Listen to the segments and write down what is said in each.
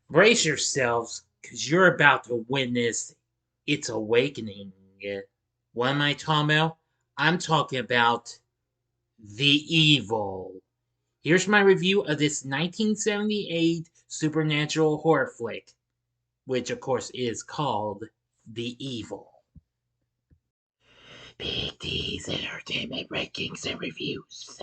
Brace yourselves, because you're about to witness its awakening. What am I talking about? I'm talking about The Evil. Here's my review of this 1978 supernatural horror flick, which of course is called The Evil. Big D's Entertainment Rankings and Reviews.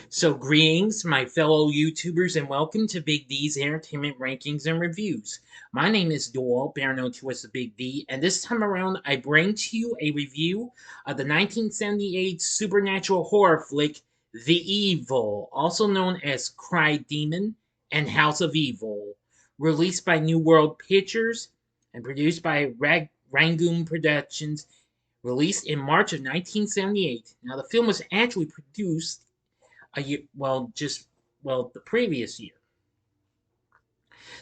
So, greetings, my fellow YouTubers, and welcome to Big D's Entertainment Rankings and Reviews. My name is Doyle, better known to us as Big D, and this time around I bring to you a review of the 1978 supernatural horror flick The Evil, also known as Cry Demon and House of Evil, released by New World Pictures and produced by Rangoon Productions, released in March of 1978. Now, the film was actually produced a year, the previous year.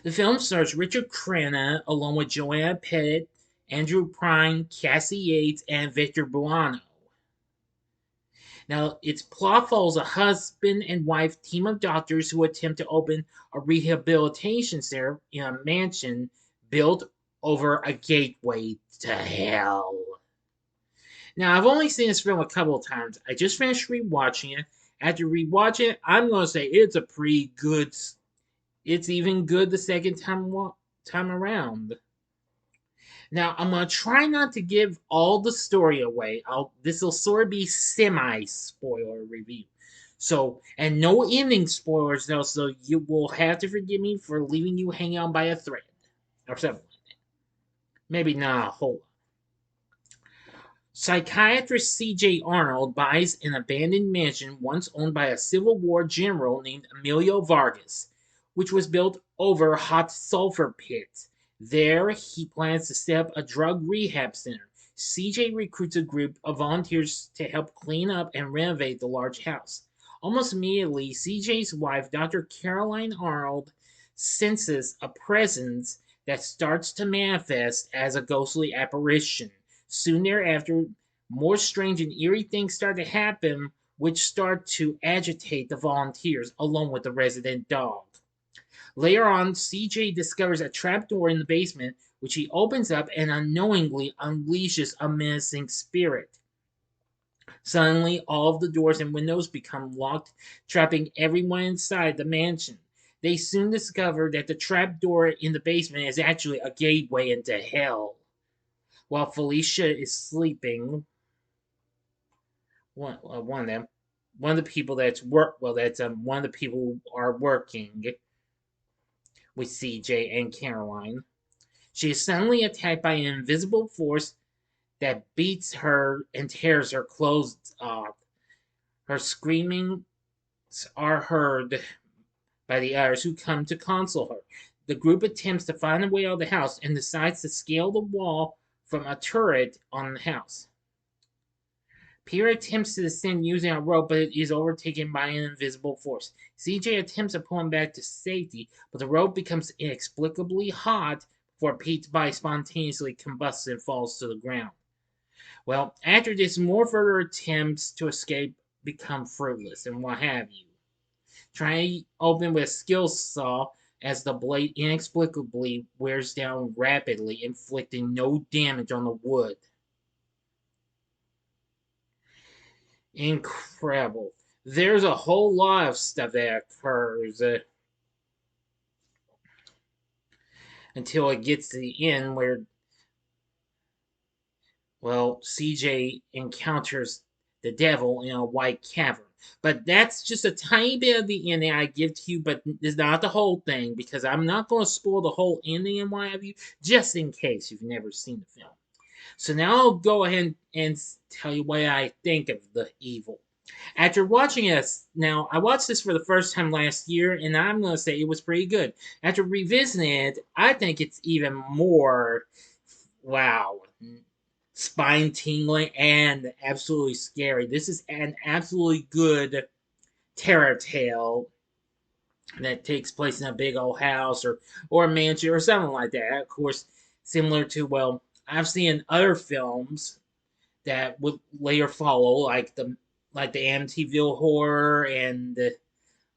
The film stars Richard Crenna along with Joanna Pettet, Andrew Prine, Cassie Yates, and Victor Buono. Now, its plot follows a husband and wife team of doctors who attempt to open a rehabilitation center in a mansion built over a gateway to hell. Now, I've only seen this film a couple of times. I just finished rewatching it. After rewatching it, I'm going to say it's a pretty good. It's even good the second time around. Now, I'm going to try not to give all the story away. This will sort of be semi-spoiler review. So, and no ending spoilers though, so you will have to forgive me for leaving you hanging on by a thread. Or something like that. Maybe not a whole lot. Psychiatrist C.J. Arnold buys an abandoned mansion once owned by a Civil War general named Emilio Vargas, which was built over a hot sulfur pit. There, he plans to set up a drug rehab center. CJ recruits a group of volunteers to help clean up and renovate the large house. Almost immediately, CJ's wife, Dr. Caroline Arnold, senses a presence that starts to manifest as a ghostly apparition. Soon thereafter, more strange and eerie things start to happen, which start to agitate the volunteers along with the resident dog. Later on, CJ discovers a trapdoor in the basement, which he opens up and unknowingly unleashes a menacing spirit. Suddenly, all of the doors and windows become locked, trapping everyone inside the mansion. They soon discover that the trapdoor in the basement is actually a gateway into hell. While Felicia is sleeping, one of them, one of the people that's one of the people who are working with CJ and Caroline. She is suddenly attacked by an invisible force that beats her and tears her clothes off. Her screamings are heard by the others who come to console her. The group attempts to find a way out of the house and decides to scale the wall from a turret on the house. Pierre attempts to descend using a rope, but is overtaken by an invisible force. CJ attempts to pull him back to safety, but the rope becomes inexplicably hot before Pete's body spontaneously combusts and falls to the ground. Well, after this, more further attempts to escape become fruitless and what have you. Trying to open with a skill saw as the blade inexplicably wears down rapidly, inflicting no damage on the wood. Incredible. There's a whole lot of stuff that occurs until it gets to the end where, well, CJ encounters the devil in a white cavern. But that's just a tiny bit of the ending I give to you, but it's not the whole thing because I'm not going to spoil the whole ending and what have you, just in case you've never seen the film. So now I'll go ahead and tell you what I think of The Evil. After watching this, now I watched this for the first time last year, and I'm going to say it was pretty good. After revisiting it, I think it's even more, wow, spine tingling and absolutely scary. This is an absolutely good terror tale that takes place in a big old house or a mansion or something like that. Of course, similar to, I've seen other films that would later follow, like the Amityville horror and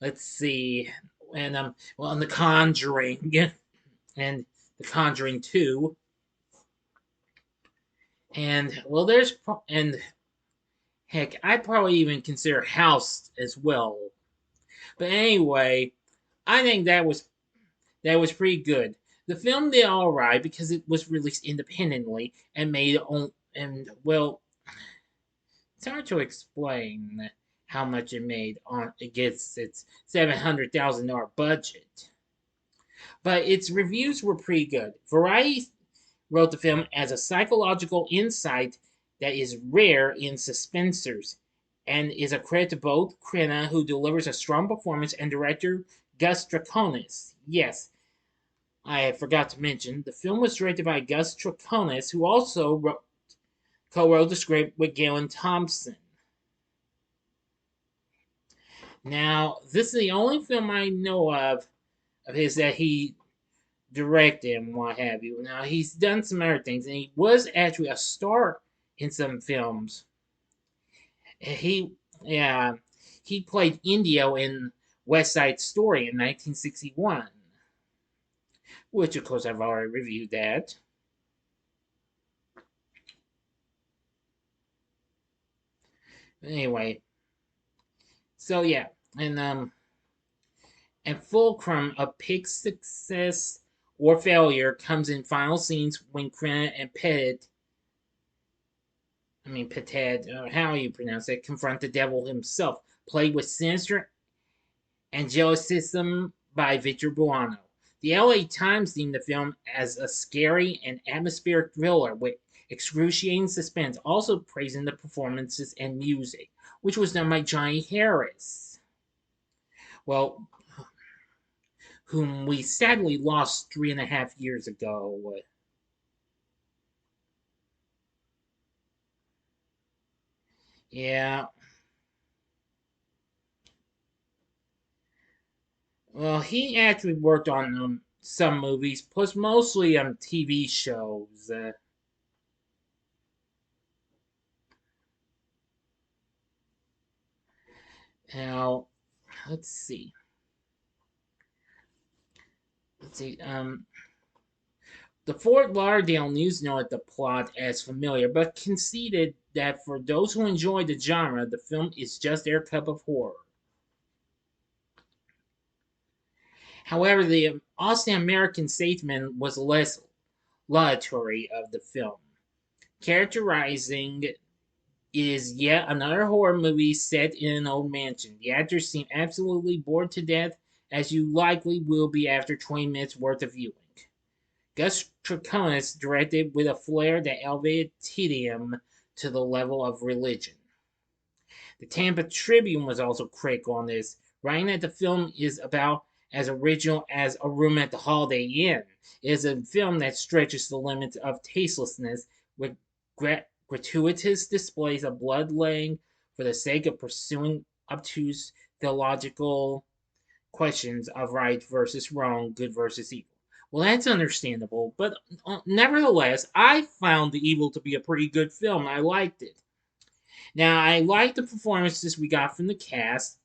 let's see, and well, and The Conjuring and The Conjuring 2, and well, and heck, I'd probably even consider House as well. But anyway, I think that was pretty good. The film did all right because it was released independently and made on and well, it's hard to explain how much it made on against its $700,000 budget. But its reviews were pretty good. Variety wrote the film as a psychological insight that is rare in suspensors and is a credit to both Crenna, who delivers a strong performance, and director Gus Draconis. Yes, I forgot to mention, the film was directed by Gus Draconis, who also co-wrote the script with Galen Thompson. Now, this is the only film I know of his that he directed and what have you. Now, he's done some other things, and he was actually a star in some films. He, yeah, he played Indio in West Side Story in 1961, which of course I've already reviewed that. Anyway, so yeah, and fulcrum of Pig's success or failure comes in final scenes when Crenna and Pettet, how you pronounce it, confront the devil himself, played with sinister angelicism by Victor Buono. The LA Times deemed the film as a scary and atmospheric thriller with excruciating suspense, also praising the performances and music, which was done by Johnny Harris. Well, whom we sadly lost 3.5 years ago. Yeah, well, he actually worked on some movies, plus mostly TV shows. Now, let's see. Let's see. The Fort Lauderdale News noted the plot as familiar, but conceded that for those who enjoy the genre, the film is just their cup of horror. However, the Austin American Statesman was less laudatory of the film, characterizing it is yet another horror movie set in an old mansion. The actors seem absolutely bored to death, as you likely will be after 20 minutes worth of viewing. Gus Triconis directed with a flair that elevated tedium to the level of religion. The Tampa Tribune was also critical on this, writing that the film is about as original as A Room at the Holiday Inn. It is a film that stretches the limits of tastelessness with gratuitous displays of bloodletting for the sake of pursuing obtuse theological questions of right versus wrong, good versus evil. Well, that's understandable, but nevertheless, I found The Evil to be a pretty good film. I liked it. Now, I liked the performances we got from the cast,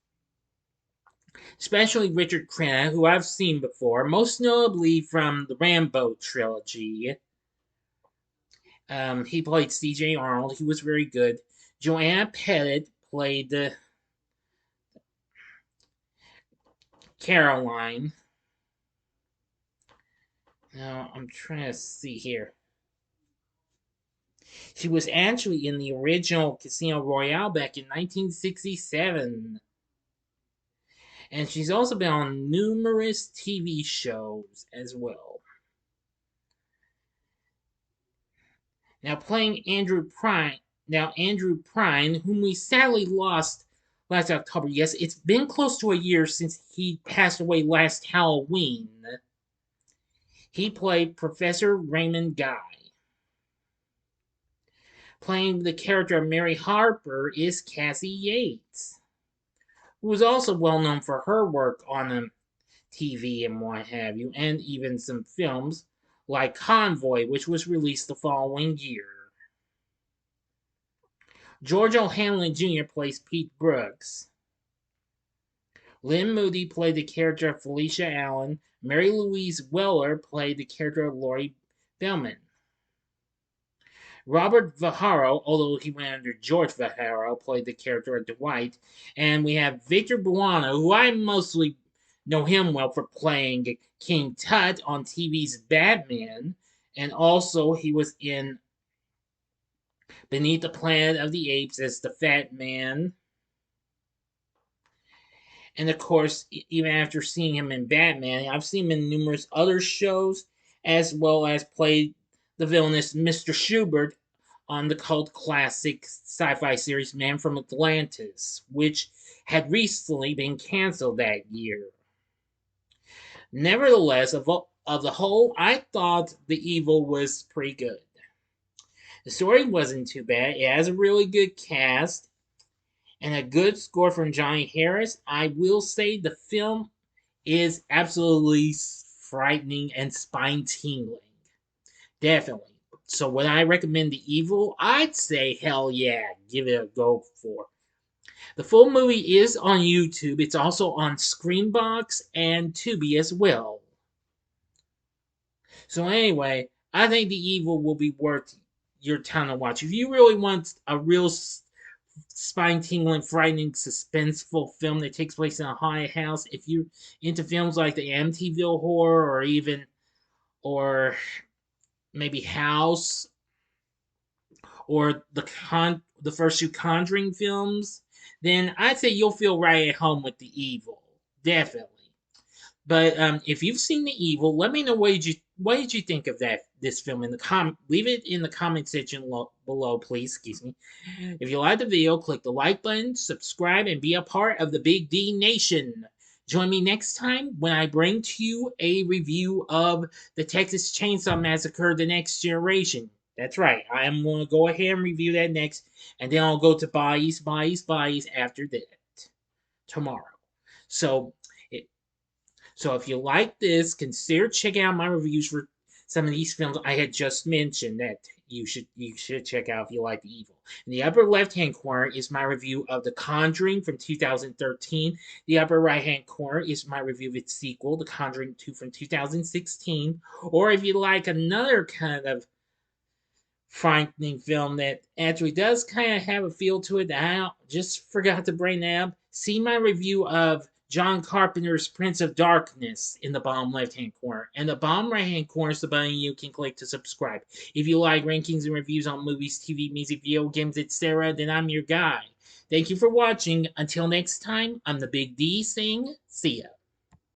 especially Richard Crenna, who I've seen before, most notably from the Rambo trilogy. He played C.J. Arnold. He was very good. Joanna Pettet played Caroline. Now, I'm trying to see here. She was actually in the original Casino Royale back in 1967. And she's also been on numerous TV shows as well. Now playing Andrew Prine, whom we sadly lost last October. Yes, it's been close to a year since he passed away last Halloween. He played Professor Raymond Guy. Playing the character of Mary Harper is Cassie Yates, who was also well known for her work on TV and what have you, and even some films like Convoy, which was released the following year. George O'Hanlon Jr. plays Pete Brooks. Lynn Moody played the character of Felicia Allen. Mary Louise Weller played the character of Lori Bellman. Robert Vajaro, although he went under George Vajaro, played the character of Dwight. And we have Victor Buono, who I mostly know him well for playing King Tut on TV's Batman. And also, he was in Beneath the Planet of the Apes as the Fat Man. And of course, even after seeing him in Batman, I've seen him in numerous other shows, as well as played the villainous Mr. Schubert on the cult classic sci fi series Man from Atlantis, which had recently been canceled that year. Nevertheless, of the whole, I thought The Evil was pretty good. The story wasn't too bad. It has a really good cast and a good score from Johnny Harris. I will say the film is absolutely frightening and spine tingling. Definitely. So would I recommend The Evil? I'd say hell yeah, give it a go for. The full movie is on YouTube. It's also on Screenbox and Tubi as well. So anyway, I think The Evil will be worth your time to watch. If you really want a real spine tingling, frightening, suspenseful film that takes place in a haunted house, if you're into films like the Amityville Horror or maybe House or the first two Conjuring films, then I'd say you'll feel right at home with The Evil. Definitely. But if you've seen The Evil, let me know what did you think of this film in the leave it in the comment section below, please. Excuse me. If you like the video, click the like button, subscribe, and be a part of the Big D Nation. Join me next time when I bring to you a review of the Texas Chainsaw Massacre: The Next Generation. That's right, I am going to go ahead and review that next, and then I'll go to Bodies after that tomorrow. So, so if you like this, consider checking out my reviews for some of these films I had just mentioned that you should check out if you like The Evil. In the upper left-hand corner is my review of The Conjuring from 2013. The upper right-hand corner is my review of its sequel, The Conjuring 2 from 2016. Or if you like another kind of frightening film that actually does kind of have a feel to it that I just forgot to bring up, see my review of John Carpenter's Prince of Darkness in the bottom left-hand corner. And the bottom right-hand corner is the button you can click to subscribe. If you like rankings and reviews on movies, TV, music, video games, etc., then I'm your guy. Thank you for watching. Until next time, I'm the Big D saying, see ya.